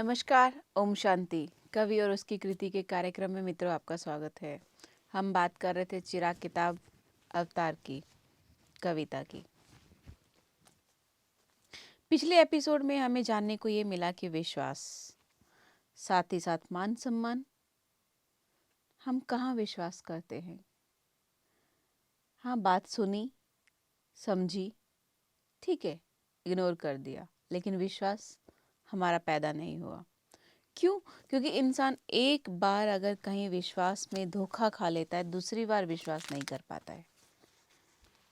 नमस्कार, ओम शांति। कवि और उसकी कृति के कार्यक्रम में मित्रों आपका स्वागत है। हम बात कर रहे थे चिराग किताब अवतार की कविता की। पिछले एपिसोड में हमें जानने को ये मिला कि विश्वास, साथ ही साथ मान सम्मान, हम कहाँ विश्वास करते हैं। हाँ, बात सुनी, समझी, ठीक है, इग्नोर कर दिया, लेकिन विश्वास हमारा पैदा नहीं हुआ। क्यों? क्योंकि इंसान एक बार अगर कहीं विश्वास में धोखा खा लेता है, दूसरी बार विश्वास नहीं कर पाता है।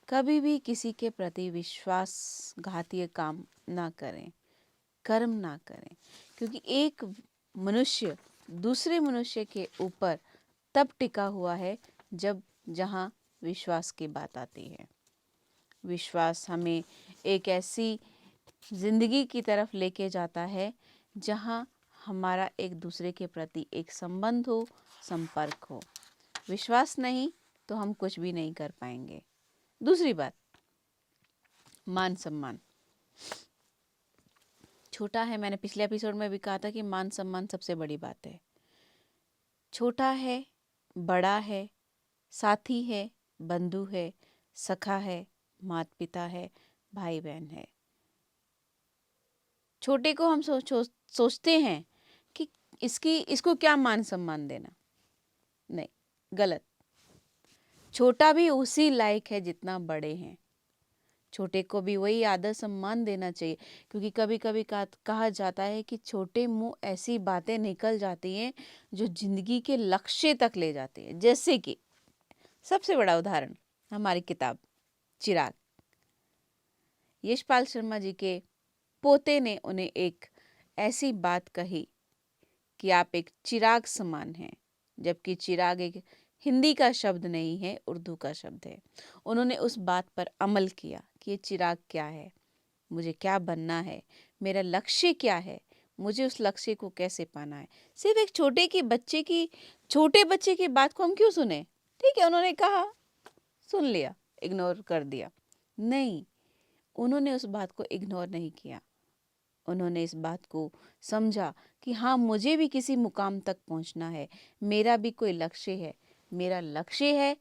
कभी भी किसी के प्रति विश्वासघाती काम ना करें, कर्म ना करें, क्योंकि एक मनुष्य दूसरे मनुष्य के ऊपर तब टिका हुआ है जहाँ विश्वास की बात आती है। विश्वास हमें एक ऐसी जिंदगी की तरफ लेके जाता है जहाँ हमारा एक दूसरे के प्रति एक संबंध हो, संपर्क हो। विश्वास नहीं तो हम कुछ भी नहीं कर पाएंगे। दूसरी बात, मान सम्मान छोटा है। मैंने पिछले एपिसोड में भी कहा था कि मान सम्मान सबसे बड़ी बात है। छोटा है, बड़ा है, साथी है, बंधु है, सखा है, माता पिता है, भाई बहन है। छोटे को हम सोचते हैं कि इसको क्या मान सम्मान देना। नहीं, गलत। छोटा भी उसी लायक है जितना बड़े हैं। छोटे को भी वही आदर सम्मान देना चाहिए, क्योंकि कभी कभी कहा जाता है कि छोटे मुंह ऐसी बातें निकल जाती हैं जो जिंदगी के लक्ष्य तक ले जाती है। जैसे कि सबसे बड़ा उदाहरण हमारी किताब चिराग। यशपाल शर्मा जी के पोते ने उन्हें एक ऐसी बात कही कि आप एक चिराग समान हैं, जबकि चिराग एक हिंदी का शब्द नहीं है, उर्दू का शब्द है। उन्होंने उस बात पर अमल किया कि ये चिराग क्या है, मुझे क्या बनना है, मेरा लक्ष्य क्या है, मुझे उस लक्ष्य को कैसे पाना है। सिर्फ एक छोटे बच्चे की बात को हम क्यों सुने? ठीक है, उन्होंने कहा, सुन लिया, इग्नोर कर दिया। नहीं, उन्होंने उस बात को इग्नोर नहीं किया। उन्होंने इस बात को समझा कि हाँ, मुझे भी किसी मुकाम तक पहुंचना है, मेरा भी कोई लक्ष्य है। मेरा लक्ष्य है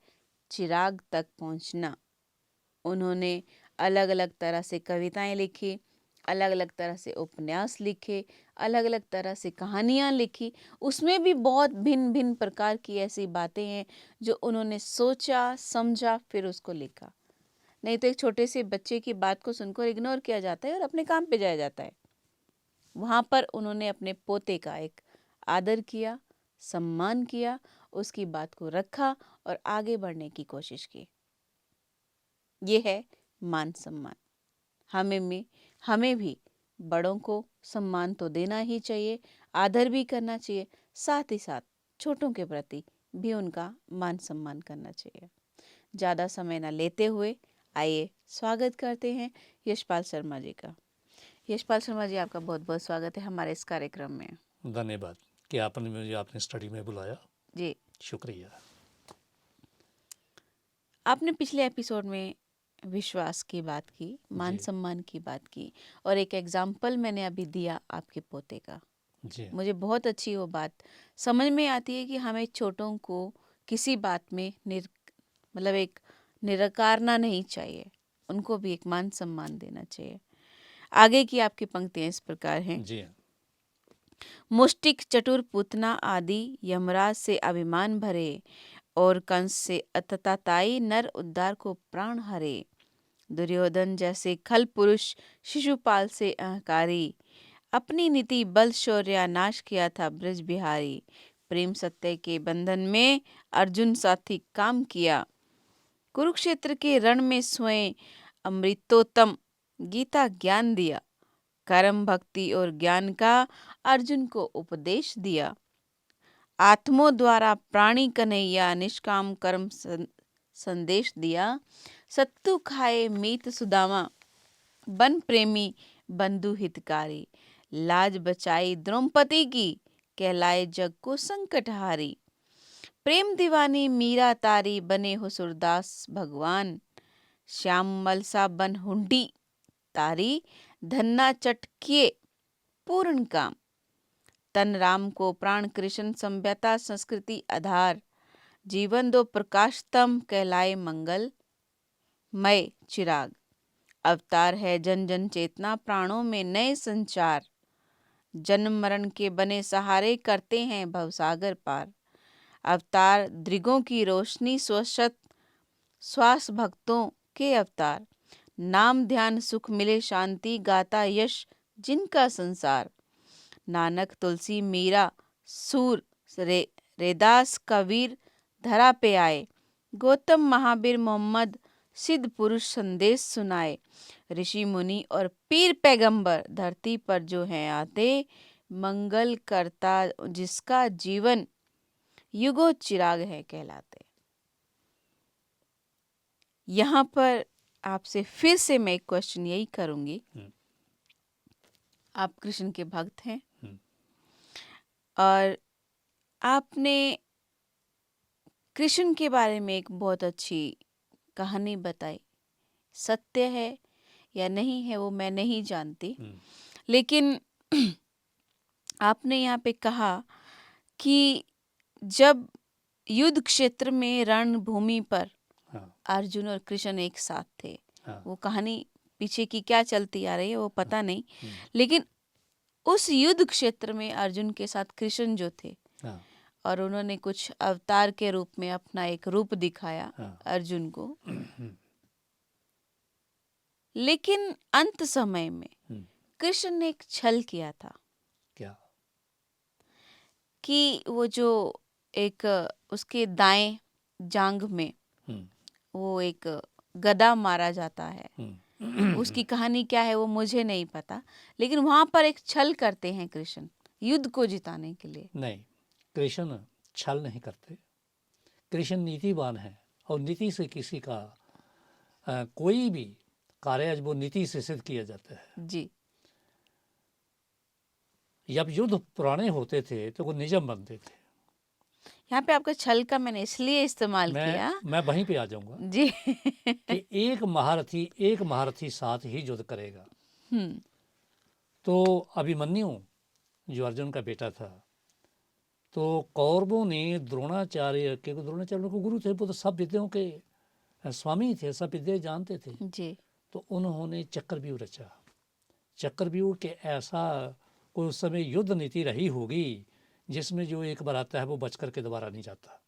चिराग तक पहुंचना। उन्होंने अलग अलग तरह से कविताएं लिखी, अलग अलग तरह से उपन्यास लिखे, अलग अलग तरह से कहानियां लिखी। उसमें भी बहुत भिन्न भिन्न प्रकार की ऐसी बातें हैं जो उन्होंने सोचा, समझा, फिर उसको लिखा। नहीं तो एक छोटे से बच्चे की बात को सुनकर इग्नोर किया जाता है और अपने काम पे जाया जाता है। वहां पर उन्होंने अपने पोते का एक आदर किया, सम्मान किया, उसकी बात को रखा और आगे बढ़ने की कोशिश की। ये है मान सम्मान। हमें भी बड़ों को सम्मान तो देना ही चाहिए, आदर भी करना चाहिए, साथ ही साथ छोटों के प्रति भी उनका मान सम्मान करना चाहिए। ज़्यादा समय न लेते हुए आइए स्वागत करते हैं यशपाल शर्मा जी का। यशपाल शर्मा जी, आपका बहुत बहुत स्वागत है हमारे इस कार्यक्रम में। धन्यवाद कि आपने मुझे आपने स्टडी में बुलाया। जी, शुक्रिया। आपने पिछले एपिसोड में विश्वास की बात की, मान जी सम्मान की बात की, और एक एग्जाम्पल मैंने अभी दिया आपके पोते का। जी मुझे बहुत अच्छी वो बात समझ में आती है कि हमें छोटों को किसी बात में मतलब एक निरकारना नहीं चाहिए, उनको भी एक मान सम्मान देना चाहिए। आगे की आपकी पंक्तियां इस प्रकार हैं। जी मुष्टिक चतुर पूतना आदि यमराज से अभिमान भरे, और कंस से अतताई नर उद्धार को प्राण हरे। दुर्योधन जैसे खल पुरुष शिशुपाल से अहंकारी, अपनी नीति बल शौर्य नाश किया था ब्रज बिहारी। प्रेम सत्य के बंधन में अर्जुन साथी काम किया, कुरुक्षेत्र के रण में स्वयं अमृतोत्तम गीता ज्ञान दिया। कर्म भक्ति और ज्ञान का अर्जुन को उपदेश दिया। आत्मों द्वारा प्राणी कन्हैया निष्काम कर्म संदेश दिया। सत्तु खाए मीत सुदामा, बन प्रेमी बंधु हितकारी। लाज बचाई द्रौपदी की, कहलाए जग को संकटहारी। प्रेम दीवानी मीरा तारी, बने हो सूरदास भगवान। श्याम मलसा बन हुंडी तारी, धन्ना चटकिए पूर्ण काम। तन राम को प्राण कृष्ण सभ्यता संस्कृति आधार, जीवन दो प्रकाशतम कहलाए मंगल मय चिराग। अवतार है जन जन चेतना प्राणों में नए संचार, जन्म मरण के बने सहारे करते हैं भवसागर पार। अवतार दृगों की रोशनी स्वशत श्वास भक्तों के अवतार, नाम ध्यान सुख मिले शांति गाता यश जिनका संसार। नानक तुलसी मीरा सूर रेदास कबीर धरा पे आए, गौतम महावीर मोहम्मद सिद्ध पुरुष संदेश सुनाए। ऋषि मुनि और पीर पैगंबर धरती पर जो हैं आते, मंगल करता जिसका जीवन युगो चिराग है कहलाते। यहाँ पर आपसे फिर से मैं एक क्वेश्चन यही करूंगी, आप कृष्ण के भक्त हैं और आपने कृष्ण के बारे में एक बहुत अच्छी कहानी बताई, सत्य है या नहीं है वो मैं नहीं जानती, लेकिन आपने यहाँ पे कहा कि जब युद्ध क्षेत्र में रणभूमि पर अर्जुन और कृष्ण एक साथ थे, वो कहानी पीछे की क्या चलती आ रही है वो पता नहीं, लेकिन उस युद्ध क्षेत्र में अर्जुन के साथ कृष्ण जो थे और उन्होंने कुछ अवतार के रूप में अपना एक रूप दिखाया अर्जुन को, लेकिन अंत समय में कृष्ण ने एक छल किया था। क्या? कि वो जो एक उसके दाएं जांघ में वो एक गदा मारा जाता है, उसकी कहानी क्या है वो मुझे नहीं पता, लेकिन वहां पर एक छल करते हैं कृष्ण युद्ध को जिताने के लिए। नहीं, कृष्ण छल नहीं करते, कृष्ण नीतिवान है और नीति से किसी का कोई भी कार्य वो नीति से सिद्ध किया जाता है जी। जब युद्ध पुराने होते थे तो वो निजम बनते थे। यहाँ पे आपका छल का मैंने इसलिए इस्तेमाल किया, मैं वहीं पे आ जाऊंगा जी कि एक महारथी साथ ही युद्ध करेगा। तो अभिमन्यु जो अर्जुन का बेटा था, तो कौरवों ने द्रोणाचार्य को गुरु थे, वो तो सब विद्याओं के स्वामी थे, सब विद्या जानते थे जी। तो उन्होंने चक्रव्यूह रचा। चक्रव्यूह के ऐसा कोई उस समय युद्ध नीति रही होगी जिसमें जो एक बार आता है वो बच करके दोबारा नहीं जाता।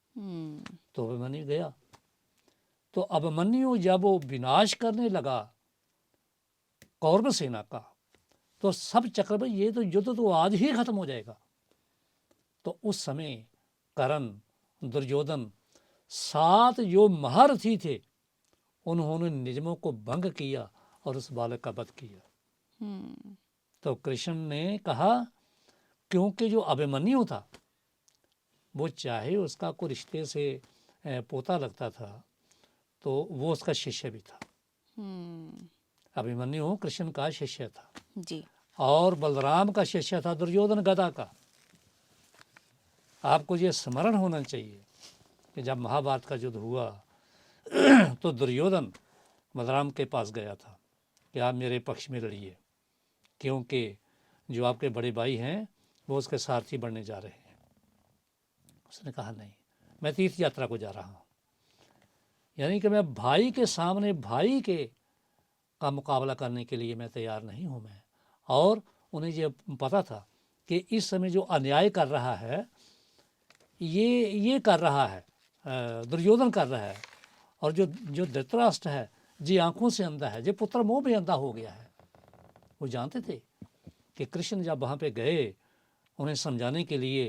तो अभिमन्यु गया, तो अभिमन्यु जब वो विनाश करने लगा कौरव सेना का, तो सब चक्र ये तो युद्ध तो आज ही खत्म हो जाएगा। तो उस समय कर्ण, दुर्योधन, 7 जो महारथी थे उन्होंने नियमों को भंग किया और उस बालक का वध किया। तो कृष्ण ने कहा, क्योंकि जो अभिमन्यु था वो चाहे उसका कोई रिश्ते से पोता लगता था तो वो उसका शिष्य भी था। अभिमन्यु कृष्ण का शिष्य था जी। और बलराम का शिष्य था दुर्योधन गदा का। आपको ये स्मरण होना चाहिए कि जब महाभारत का युद्ध हुआ तो दुर्योधन बलराम के पास गया था कि आप मेरे पक्ष में लड़िए, क्योंकि जो आपके बड़े भाई हैं वो उसके सारथी बनने जा रहे हैं। उसने कहा नहीं, मैं तीर्थ यात्रा को जा रहा हूँ, यानी कि मैं भाई के सामने भाई के का मुकाबला करने के लिए मैं तैयार नहीं हूँ मैं। और उन्हें ये पता था कि इस समय जो अन्याय कर रहा है ये कर रहा है दुर्योधन कर रहा है, और जो धृतराष्ट्र है जी आंखों से अंधा है, जो पुत्र मोह में अंधा हो गया है। वो जानते थे कि कृष्ण जब वहाँ पे गए उन्हें समझाने के लिए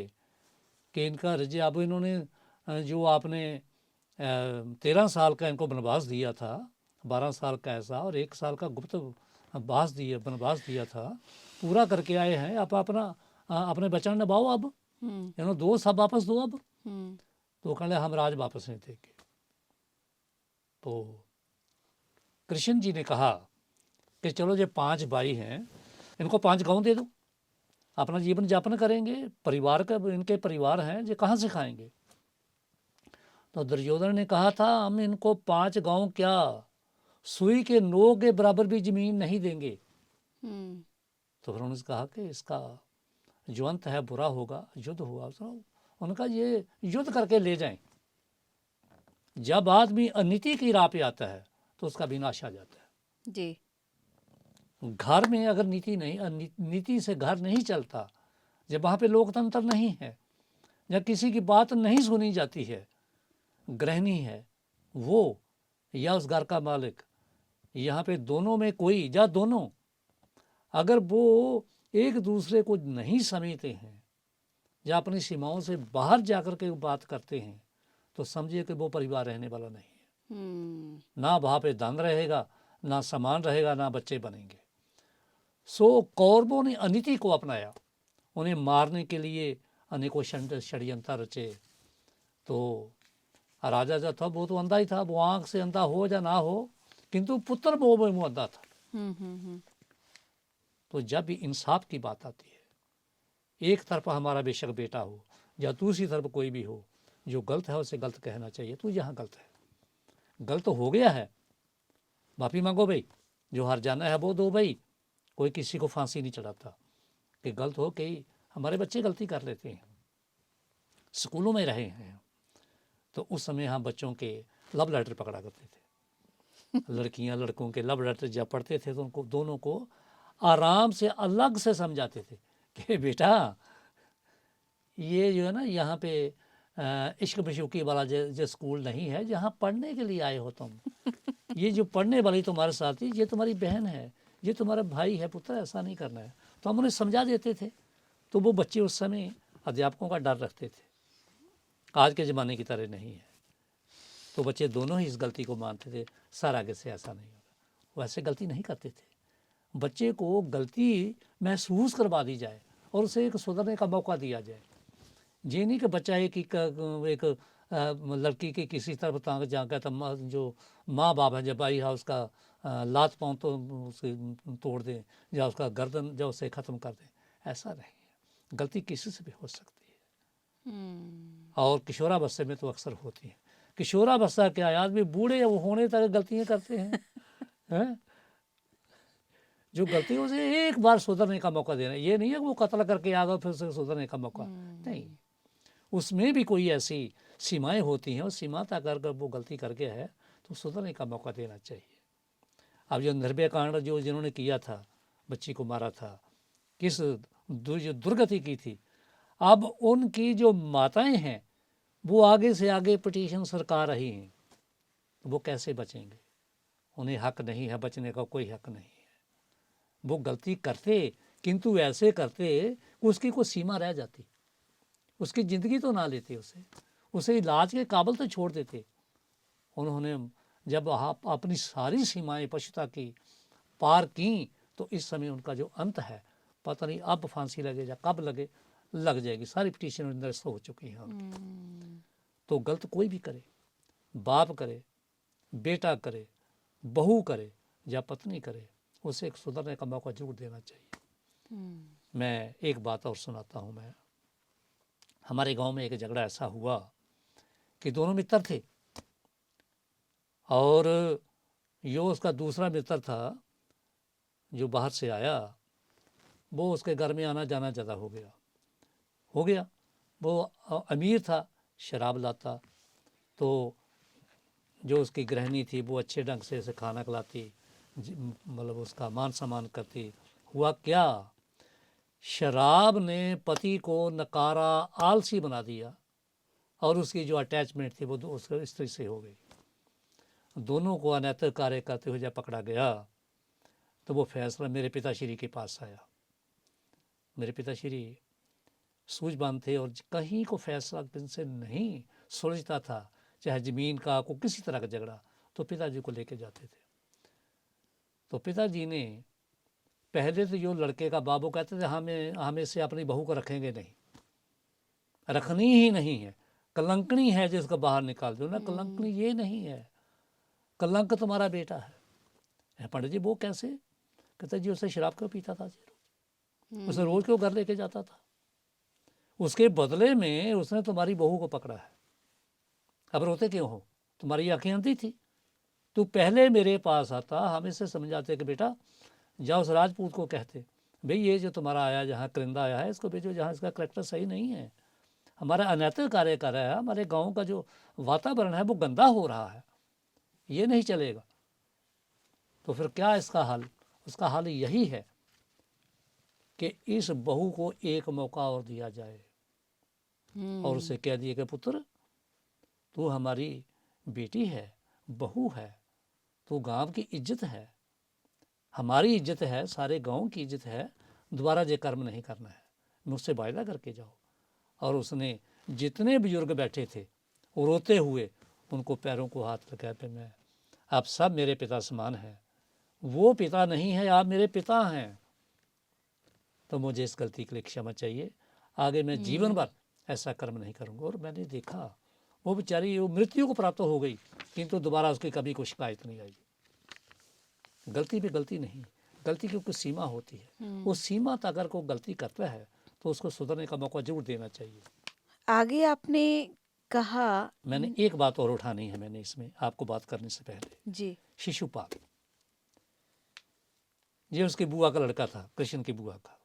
कि इनका रजे, अब इन्होंने जो आपने 13 साल का इनको वनवास दिया था, 12 साल का ऐसा और 1 साल का गुप्त वनवास दिया था, पूरा करके आए हैं। आप अपने वचन निभाओ, अब इन्होंने दो सब वापस दो अब। तो कहने हम राज वापस नहीं देंगे। तो कृष्ण जी ने कहा कि चलो ये 5 भाई हैं, इनको 5 गांव दे दो, अपना जीवन यापन करेंगे, परिवार का इनके परिवार हैं, ये कहाँ से खाएंगे। तो दुर्योधन ने कहा था हम इनको 5 गांव क्या सुई के नोक के बराबर भी जमीन नहीं देंगे। तो फिर उन्होंने कहा कि इसका जो अंत है बुरा होगा, युद्ध हुआ। तो उनका ये युद्ध करके ले जाएं। जब आदमी अनीति की राह पे आता है तो उसका विनाश आ जाता है। जी। घर में अगर नीति नहीं, नीति से घर नहीं चलता, जब वहाँ पे लोकतंत्र नहीं है, जब किसी की बात नहीं सुनी जाती है, गृहिणी है वो या उस घर का मालिक, यहाँ पे दोनों में कोई या दोनों अगर वो एक दूसरे को नहीं समझते हैं या अपनी सीमाओं से बाहर जाकर के बात करते हैं, तो समझिए कि वो परिवार रहने वाला नहीं है। ना वहाँ पे धन रहेगा, ना सामान रहेगा, ना बच्चे बनेंगे। सो कौरवों ने अनीति को अपनाया, उन्हें मारने के लिए अनेकों षड्यंत्र रचे। तो राजा जो था वो तो अंधा ही था, वो आंख से अंधा हो या ना हो, किंतु पुत्र वो अंधा था। तो जब भी इंसाफ की बात आती है, एक तरफ हमारा बेशक बेटा हो या दूसरी तरफ कोई भी हो, जो गलत है उसे गलत कहना चाहिए। तू यहाँ गलत है, गलत हो गया है, माफ़ी मांगो भाई, जो हार जाना है वो दो भाई। कोई किसी को फांसी नहीं चढ़ाता कि गलत हो के हमारे बच्चे गलती कर लेते हैं। स्कूलों में रहे हैं तो उस समय हम बच्चों के लव लेटर पकड़ा करते थे। लड़कियां लड़कों के लव लेटर जब पढ़ते थे तो उनको दोनों को आराम से अलग से समझाते थे कि बेटा ये जो है ना, यहाँ पे इश्क बिशुकी वाला जो स्कूल नहीं है जहाँ पढ़ने के लिए आए हो तुम। ये जो पढ़ने वाली तुम्हारे साथी, ये तुम्हारी बहन है, ये तुम्हारा भाई है, पुत्र, ऐसा नहीं करना है। तो हम उन्हें समझा देते थे। तो वो बच्चे उस समय अध्यापकों का डर रखते थे, आज के ज़माने की तरह नहीं है। तो बच्चे दोनों ही इस गलती को मानते थे, सर आगे से ऐसा नहीं होगा। वैसे गलती नहीं करते थे। बच्चे को गलती महसूस करवा दी जाए और उसे एक सुधरने का मौका दिया जाए। ये नहीं कि बच्चा एक लड़की की किसी तरफ तांग जाकर तो जो माँ बाप है जब आई है उसका लात पाँव तो उसे तोड़ दें या उसका गर्दन जो उसे ख़त्म कर दें, ऐसा नहीं है। गलती किसी से भी हो सकती है। और किशोरावस्था में तो अक्सर होती है। किशोरावस्था के आदमी बूढ़े होने तक गलतियाँ करते हैं। जो गलती है उसे एक बार सुधरने का मौका देना। ये नहीं है कि वो कत्ल करके आ गए फिर से सुधरने का मौका नहीं। उसमें भी कोई ऐसी सीमाएं होती हैं, उस सीमा तक अगर वो गलती करके है तो सुधरने का मौका देना चाहिए। अब जो निर्भया कांड जो जिन्होंने किया था, बच्ची को मारा था, किस जो दुर्गति की थी, अब उनकी जो माताएं हैं वो आगे से आगे पिटीशन सरका रही हैं, वो कैसे बचेंगे? उन्हें हक नहीं है, बचने का कोई हक नहीं है। वो गलती करते किंतु ऐसे करते उसकी कोई सीमा रह जाती, उसकी ज़िंदगी तो ना लेते, उसे इलाज के काबिल तो छोड़ देते। उन्होंने जब अपनी सारी सीमाएं पशुता की पार की तो इस समय उनका जो अंत है, पता नहीं अब फांसी लगे या कब लगे, लग जाएगी। सारी पिटीशन निरस्त हो चुकी हैं उनकी। तो गलत कोई भी करे, बाप करे, बेटा करे, बहू करे या पत्नी करे, उसे एक सुधरने का मौका जरूर देना चाहिए। मैं एक बात और सुनाता हूँ। मैं हमारे गांव में एक झगड़ा ऐसा हुआ कि दोनों मित्र थे और यो उसका दूसरा मित्र था जो बाहर से आया, वो उसके घर में आना जाना ज़्यादा हो गया। वो अमीर था, शराब लाता, तो जो उसकी गृहिणी थी वो अच्छे ढंग से उसे खाना खिलाती, मतलब उसका मान सम्मान करती। हुआ क्या, शराब ने पति को नकारा, आलसी बना दिया और उसकी जो अटैचमेंट थी वो उस स्त्री से हो गई। दोनों को अनैतिक कार्य करते हुए जब पकड़ा गया तो वो फैसला मेरे पिताश्री के पास आया। मेरे पिताश्री सूझबूझ थे और कहीं को फैसला जिनसे नहीं सुलझता था, चाहे ज़मीन का को किसी तरह का झगड़ा, तो पिताजी को लेके जाते थे। तो पिताजी ने पहले तो जो लड़के का बाबू कहते थे हमें से अपनी बहू को रखेंगे नहीं, रखनी ही नहीं है, कलंकनी है जिसको बाहर निकाल दो ना। कलंकनी ये नहीं है, कलंक तुम्हारा बेटा है। पंडित जी वो कैसे? कहते जी उसे शराब क्यों पीता था जी, उसे रोज क्यों घर लेके जाता था, उसके बदले में उसने तुम्हारी बहू को पकड़ा है। अब रोते क्यों हो? तुम्हारी आंखें अंधी थी, तू पहले मेरे पास आता, हम इसे समझाते कि बेटा जाओ उस राजपूत को कहते भाई ये जो तुम्हारा आया, जहाँ करिंदा आया है, इसको भेजो जहाँ इसका करेक्टर सही नहीं है, हमारा अनैतिक कार्य कर रहा है, हमारे गांव का जो वातावरण है वो गंदा हो रहा है, ये नहीं चलेगा। तो फिर क्या इसका हल? उसका हल यही है कि इस बहू को एक मौका और दिया जाए और उसे कह दिए कि पुत्र, तू हमारी बेटी है, बहू है, तू गांव की इज्जत है, हमारी इज्जत है, सारे गांव की इज्जत है, दोबारा ये कर्म नहीं करना है, मुझसे वायदा करके जाओ। और उसने जितने बुजुर्ग बैठे थे वो रोते हुए उनको पैरों को हाथ लगाया पे मैं, आप सब मेरे पिता समान हैं, वो पिता नहीं है, आप मेरे पिता हैं, तो मुझे इस गलती के लिए क्षमा चाहिए, आगे मैं जीवन भर ऐसा कर्म नहीं करूँगा। और मैंने देखा वो बेचारी वो मृत्यु को प्राप्त हो गई, किंतु दोबारा उसकी कभी कोई शिकायत नहीं आई। गलती पे गलती नहीं, गलती की कुछ सीमा होती है, उस सीमा तक अगर कोई गलती करता है तो उसको सुधरने का मौका जरूर देना चाहिए। आगे आपने कहा मैंने एक बात और उठानी है, मैंने इसमें आपको बात करने से पहले, जी शिशुपाल, ये उसकी बुआ का लड़का था, कृष्ण की बुआ का।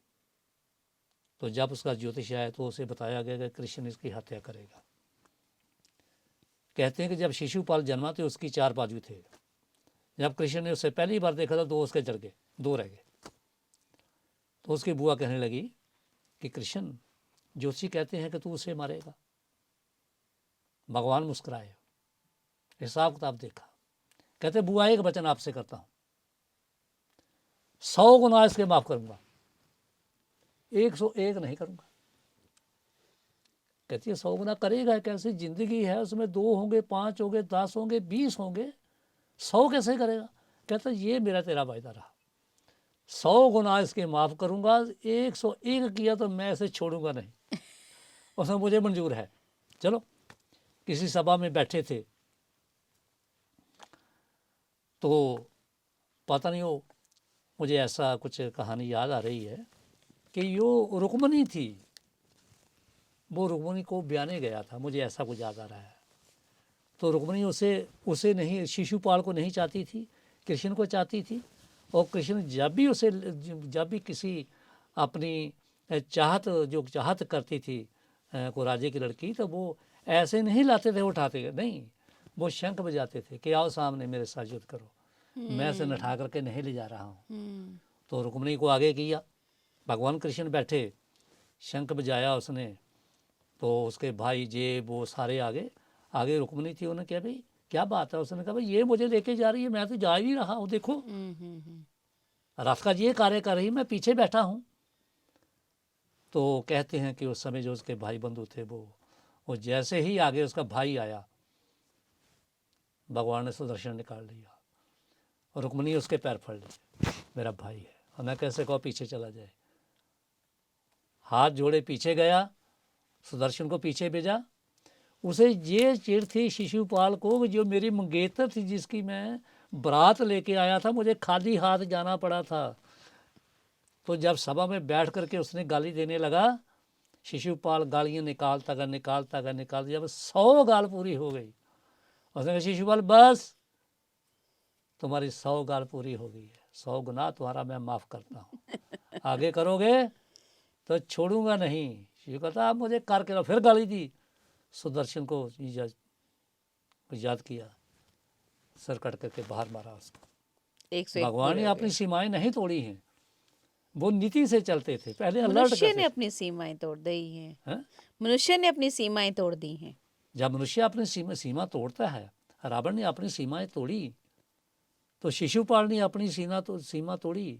तो जब उसका ज्योतिष आया तो उसे बताया गया कि कृष्ण इसकी हत्या करेगा। कहते हैं कि जब शिशुपाल जन्मा तो उसकी 4 बाजू थे, जब कृष्ण ने उसे पहली बार देखा था 2 उसके जल गए, 2 रह गए। तो उसकी बुआ कहने लगी कि कृष्ण, ज्योतिषी कहते हैं कि तू उसे मारेगा। भगवान मुस्कुराए, हिसाब किताब देखा, कहते बुआ एक वचन आपसे करता हूँ, 100 गुना इसके माफ करूंगा, 101 नहीं करूंगा। कहती है 100 गुना करेगा कैसे? जिंदगी है, उसमें 2 होंगे, 5 होंगे, 10 होंगे, 20 होंगे, 100 कैसे करेगा? कहता ये मेरा तेरा वायदा रहा, 100 गुना इसके माफ करूंगा, 101 किया तो मैं इसे छोड़ूंगा नहीं, उसमें मुझे मंजूर है। चलो, किसी सभा में बैठे थे तो पता नहीं हो, मुझे ऐसा कुछ कहानी याद आ रही है कि यो रुक्मणी थी, वो रुक्मणी को ब्याने गया था, मुझे ऐसा कुछ याद आ रहा है। तो रुक्मणी उसे नहीं, शिशुपाल को नहीं चाहती थी, कृष्ण को चाहती थी। और कृष्ण जब भी किसी अपनी चाहत करती थी को राजे की लड़की, तो वो ऐसे नहीं लाते थे, उठाते नहीं, वो शंख बजाते थे कि आओ सामने मेरे साथ युद्ध करो, मैं इसे नठा करके नहीं ले जा रहा हूँ। तो रुक्मणी को आगे किया, भगवान कृष्ण बैठे, शंख बजाया उसने, तो उसके भाई जे वो सारे आगे रुक्मणी थी, उन्होंने कहा भाई क्या बात है? उसने कहा भाई ये मुझे लेके जा रही है, मैं तो जा ही रहा हूँ, देखो रथ का ये कार्य कर रही, मैं पीछे बैठा हूँ। तो कहते हैं कि उस समय जो उसके भाई बंधु थे वो जैसे ही आगे उसका भाई आया, भगवान ने सुदर्शन निकाल लिया और रुक्मणी उसके पैर फड़ लिए, मेरा भाई है और मैं कैसे कहो पीछे चला जाए। हाथ जोड़े पीछे गया, सुदर्शन को पीछे भेजा। उसे ये चिढ़ थी शिशुपाल को, जो मेरी मंगेतर थी जिसकी मैं बारात लेके आया था, मुझे खाली हाथ जाना पड़ा था। तो जब सभा में बैठ करके उसने गाली देने लगा, शिशुपाल गालियाँ निकालता गया, जब 100 गाल पूरी हो गई, उसने कहा शिशुपाल बस, तुम्हारी 100 गाल पूरी हो गई है, 100 गुना तुम्हारा मैं माफ़ करता हूँ, आगे करोगे तो छोड़ूंगा नहीं। शिशु कहता आप मुझे करके लो, फिर गाली दी। सुदर्शन को याद किया, सर कट करके बाहर मारा उसको। 101 भगवान ने पूरे हो अपनी गए। सीमाएं नहीं तोड़ी हैं, वो नीति से चलते थे, पहले अलर्ट मनुष्य करते ने थे। अपनी सीमाएं तोड़ दी हैं, हैं? मनुष्य ने अपनी सीमाएं तोड़ दी हैं। जब मनुष्य अपनी सीमा तोड़ता है, रावण ने अपनी सीमाएं तोड़ी, तो शिशुपाल ने अपनी सीमा तोड़ी,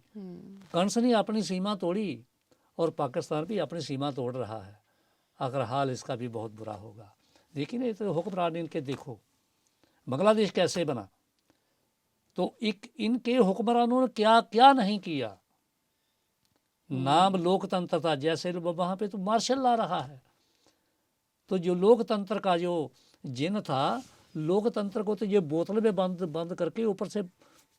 कंस ने अपनी सीमा तोड़ी, और पाकिस्तान भी अपनी सीमा तोड़ रहा है। अगर हाल इसका भी बहुत बुरा होगा। लेकिन ये तो हुक्मरान इनके देखो, बांग्लादेश कैसे बना, तो इनके हुक्मरानों ने क्या क्या नहीं किया। नाम लोकतंत्र था, जैसे वहाँ पे तो मार्शल ला रहा है। तो जो लोकतंत्र का जो जिन था, लोकतंत्र को तो ये बोतल में बंद करके ऊपर से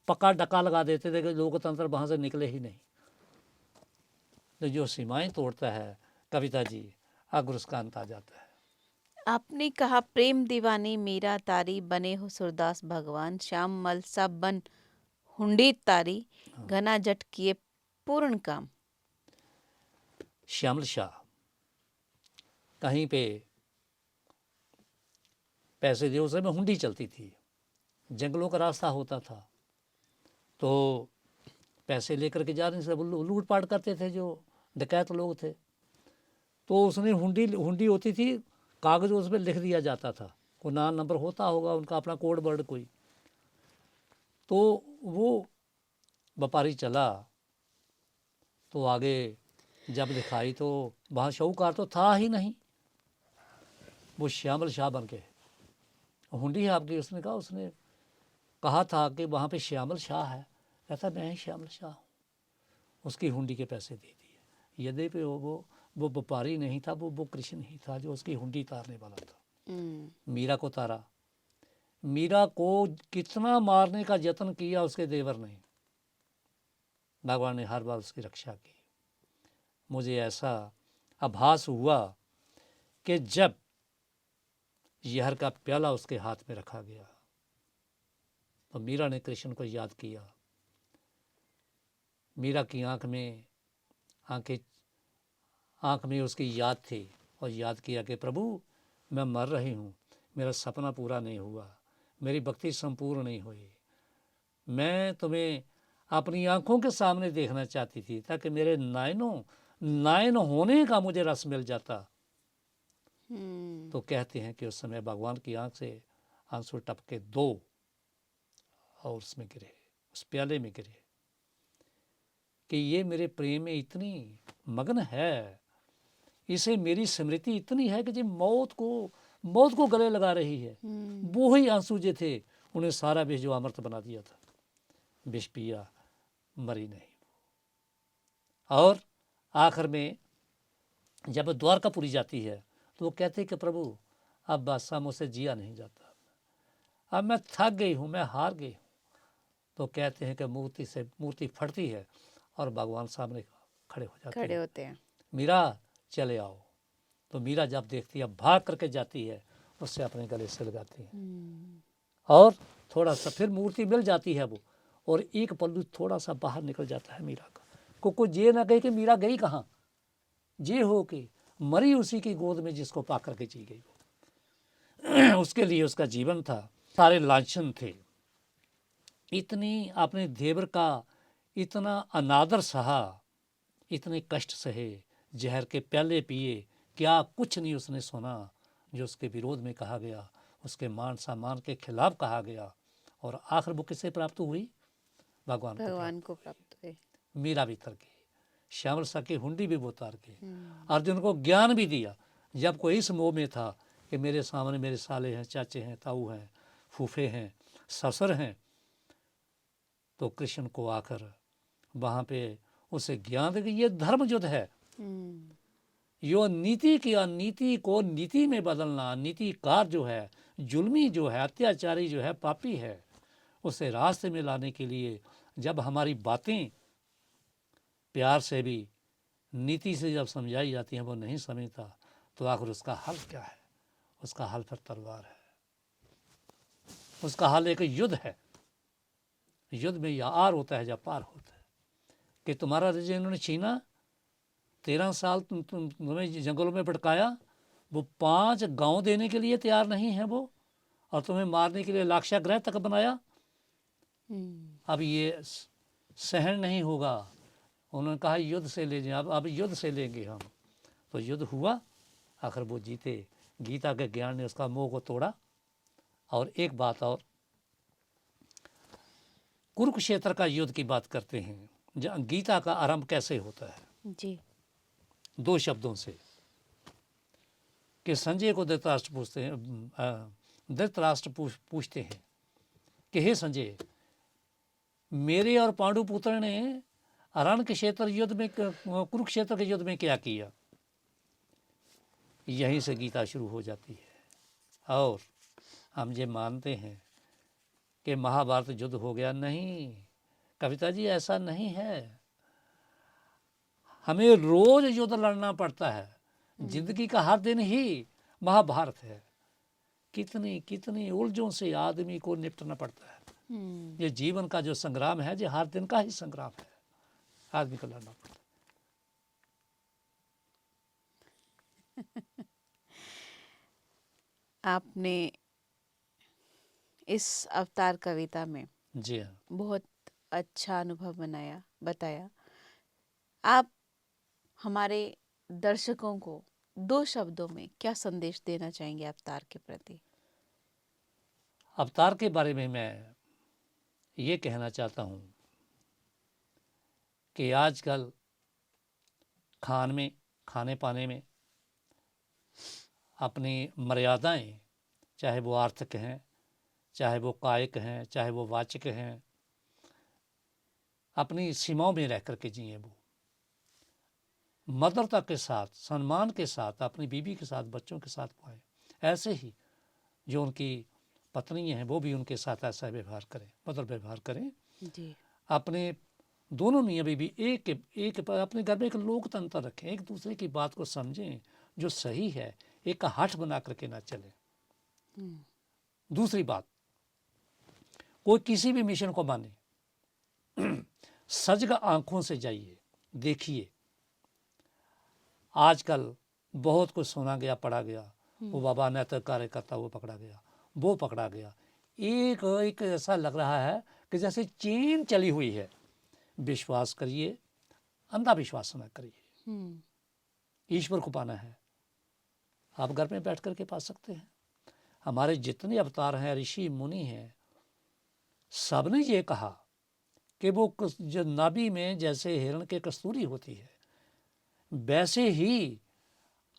पक्का डका लगा देते थे कि लोकतंत्र वहाँ से निकले ही नहीं। तो जो सीमाएं तोड़ता है कविता जी, अगर उसका अंत आ जाता है। आपने कहा प्रेम दीवानी मीरा तारी, बने हो सुरदास भगवान, श्याम मल सब बन हुंडी तारी, घना जट किए पूर्ण काम। श्यामल शाह कहीं पे पैसे दिए, उस समय हुंडी चलती थी, जंगलों का रास्ता होता था, तो पैसे लेकर के जा रहे सब लूट पाट करते थे जो डकैत लोग थे। तो उसने हुंडी हुंडी होती थी, कागज उस पर लिख दिया जाता था, कोई नाम नंबर होता होगा उनका अपना कोड वर्ड कोई। तो वो व्यापारी चला तो आगे जब दिखाई तो वहाँ शाहूकार तो था ही नहीं, वो श्यामल शाह बन गए। हुंडी है आपकी, उसने कहा था कि वहाँ पे श्यामल शाह है, कहता मैं ही श्यामल शाह हूँ। उसकी हुंडी के पैसे दे दिए। यद्यपि वो व्यापारी नहीं था, वो कृष्ण ही था जो उसकी हुंडी तारने वाला था। मीरा को तारा। मीरा को कितना मारने का यत्न किया उसके देवर ने, भगवान ने हर बार उसकी रक्षा की। मुझे ऐसा आभास हुआ कि जब जहर का प्याला उसके हाथ में रखा गया तो मीरा ने कृष्ण को याद किया। मीरा की आंख में उसकी याद थी और याद किया कि प्रभु मैं मर रही हूँ, मेरा सपना पूरा नहीं हुआ, मेरी भक्ति संपूर्ण नहीं हुई, मैं तुम्हें अपनी आंखों के सामने देखना चाहती थी ताकि मेरे नायन होने का मुझे रस मिल जाता। तो कहते हैं कि उस समय भगवान की आंख से आंसू टपके दो और उसमें गिरे, उस प्याले में गिरे कि ये मेरे प्रेम में इतनी मग्न है, इसे मेरी स्मृति इतनी है कि जो मौत को गले लगा रही है। वो ही आंसू जो थे उन्हें सारा विष जो अमृत बना दिया था, विष पिया मरी नहीं। और आखिर में जब द्वारकापुरी जाती है तो वो कहते कि प्रभु अब बादशाह मुझसे जिया नहीं जाता, अब मैं थक गई हूँ, मैं हार गई हूँ। तो कहते हैं कि मूर्ति फटती है और भगवान सामने खड़े होते हैं। मीरा चले आओ। तो मीरा जब देखती है भाग करके जाती है, उससे अपने गले से लगाती है और थोड़ा सा फिर मूर्ति मिल जाती है वो, और एक पल्लू थोड़ा सा बाहर निकल जाता है मीरा का। को ये ना कहे कि मीरा गई कहाँ, ये हो कि मरी उसी की गोद में जिसको पा करके जी गई वो। उसके लिए उसका जीवन था, सारे लांछन थे, इतनी अपने देवर का इतना अनादर सहा, इतने कष्ट सहे, जहर के प्याले पिए, क्या कुछ नहीं उसने सुना जो उसके विरोध में कहा गया, उसके मान सम्मान के खिलाफ कहा गया। और आखिर वो किससे प्राप्त हुई? भगवान को प्राप्त हुई। मीरा भी तर गई, श्यामल शाह की हुंडी भी वो तार गई, अर्जुन को ज्ञान भी दिया। जब कोई इस मोह में था कि मेरे सामने मेरे साले हैं, चाचे हैं, ताऊ हैं, फूफे हैं, ससुर हैं, तो कृष्ण को आकर वहाँ पे उसे ज्ञान दे कि ये धर्म युद्ध है, यो नीति की अनीति को नीति में बदलना, नीतिकार जो है, जुल्मी जो है, अत्याचारी जो है, पापी है, उसे रास्ते में लाने के लिए जब हमारी बातें प्यार से भी नीति से जब समझाई जाती हैं वो नहीं समझता, तो आखिर उसका हल क्या है? उसका हल फिर तलवार है, उसका हल एक युद्ध है। युद्ध में या आर होता है या पार होता है कि तुम्हारा राज्य इन्होंने छीना, 13 साल तुम्हें जंगलों में भटकाया, वो 5 गांव देने के लिए तैयार नहीं है वो, और तुम्हें मारने के लिए लाक्षागृह तक बनाया। अब ये सहन नहीं होगा। उन्होंने कहा युद्ध से ले जाए, अब युद्ध से लेंगे हम। तो युद्ध हुआ, आखिर वो जीते। गीता के ज्ञान ने उसका मोह को तोड़ा। और एक बात और, कुरुक्षेत्र का युद्ध की बात करते हैं, गीता का आरंभ कैसे होता है जी? 2 शब्दों से कि संजय को धृतराष्ट्र पूछते हैं कि हे संजय, मेरे और पांडु पुत्र ने अरण के क्षेत्र युद्ध में, कुरुक्षेत्र के युद्ध में क्या किया? यहीं से गीता शुरू हो जाती है। और हम ये मानते हैं कि महाभारत युद्ध हो गया, नहीं कविता जी, ऐसा नहीं है। हमें रोज युद्ध लड़ना पड़ता है, जिंदगी का हर दिन ही महाभारत है। कितनी कितनी उलझों से आदमी को निपटना पड़ता है। ये जीवन का जो संग्राम है, ये हर दिन का ही संग्राम है, आदमी को लड़ना पड़ता है। आपने इस अवतार कविता में जी हाँ। बहुत अच्छा अनुभव बताया। आप हमारे दर्शकों को 2 शब्दों में क्या संदेश देना चाहेंगे अवतार के प्रति? अवतार के बारे में मैं ये कहना चाहता हूँ कि आजकल खाने पाने में अपनी मर्यादाएं, चाहे वो आर्थिक हैं, चाहे वो कायिक हैं, चाहे वो वाचिक हैं, अपनी सीमाओं में रह करके जिए। वो मधुरता के साथ, सम्मान के साथ, अपनी बीवी के साथ, बच्चों के साथ पाएं। ऐसे ही जो उनकी पत्नी हैं वो भी उनके साथ ऐसा व्यवहार करें, मधुर व्यवहार करें। जी। अपने दोनों मियाँ बीवी एक अपने घर में एक लोकतंत्र रखें, एक दूसरे की बात को समझें, जो सही है एक हठ बना करके ना चले। दूसरी बात, कोई किसी भी मिशन को माने, सजग आंखों से जाइए, देखिए। आजकल बहुत कुछ सुना गया, पढ़ा गया, वो बाबा नैतिक कार्यकर्ता वो पकड़ा गया, वो पकड़ा गया। एक एक ऐसा लग रहा है कि जैसे चेन चली हुई है। विश्वास करिए, अंधा विश्वास न करिए। ईश्वर को पाना है, आप घर में बैठ करके पा सकते हैं। हमारे जितने अवतार हैं, ऋषि मुनि हैं, सबने ये कहा कि वो जो नाभि में जैसे हिरण के कस्तूरी होती है, वैसे ही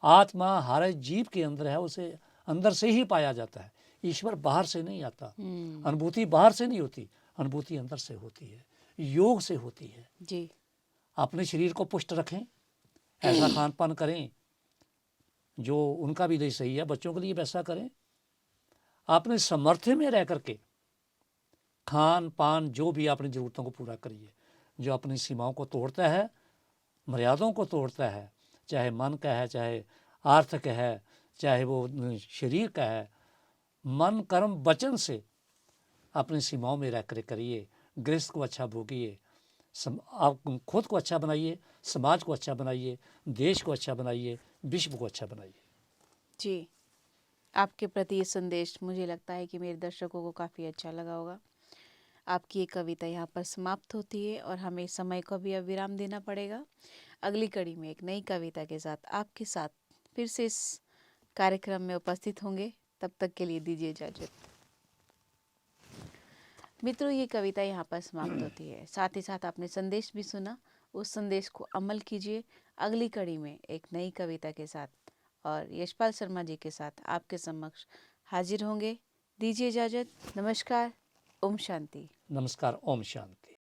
आत्मा हर जीव के अंदर है, उसे अंदर से ही पाया जाता है। ईश्वर बाहर से नहीं आता, अनुभूति बाहर से नहीं होती, अनुभूति अंदर से होती है, योग से होती है। जी। अपने शरीर को पुष्ट रखें, ऐसा खान पान करें जो उनका भी नहीं सही है, बच्चों के लिए वैसा करें। अपने सामर्थ्य में रह करके खान पान जो भी अपनी ज़रूरतों को पूरा करिए। जो अपनी सीमाओं को तोड़ता है, मर्यादाओं को तोड़ता है, चाहे मन का है, चाहे आर्थिक है, चाहे वो शरीर का है, मन कर्म वचन से अपनी सीमाओं में रह कर करिए। गृहस्थ को अच्छा भोगिए, आप खुद को अच्छा बनाइए, समाज को अच्छा बनाइए, देश को अच्छा बनाइए, विश्व को अच्छा बनाइए। जी, आपके प्रति ये संदेश मुझे लगता है कि मेरे दर्शकों को काफ़ी अच्छा लगा होगा। आपकी ये कविता यहाँ पर समाप्त होती है और हमें समय को भी अब विराम देना पड़ेगा। अगली कड़ी में एक नई कविता के साथ आपके साथ फिर से इस कार्यक्रम में उपस्थित होंगे। तब तक के लिए दीजिए इजाजत। मित्रों, ये कविता यहाँ पर समाप्त होती है। साथ ही साथ आपने संदेश भी सुना, उस संदेश को अमल कीजिए। अगली कड़ी में एक नई कविता के साथ और यशपाल शर्मा जी के साथ आपके समक्ष हाजिर होंगे। दीजिए इजाजत। नमस्कार। ओम शांति। नमस्कार। ओम शांति।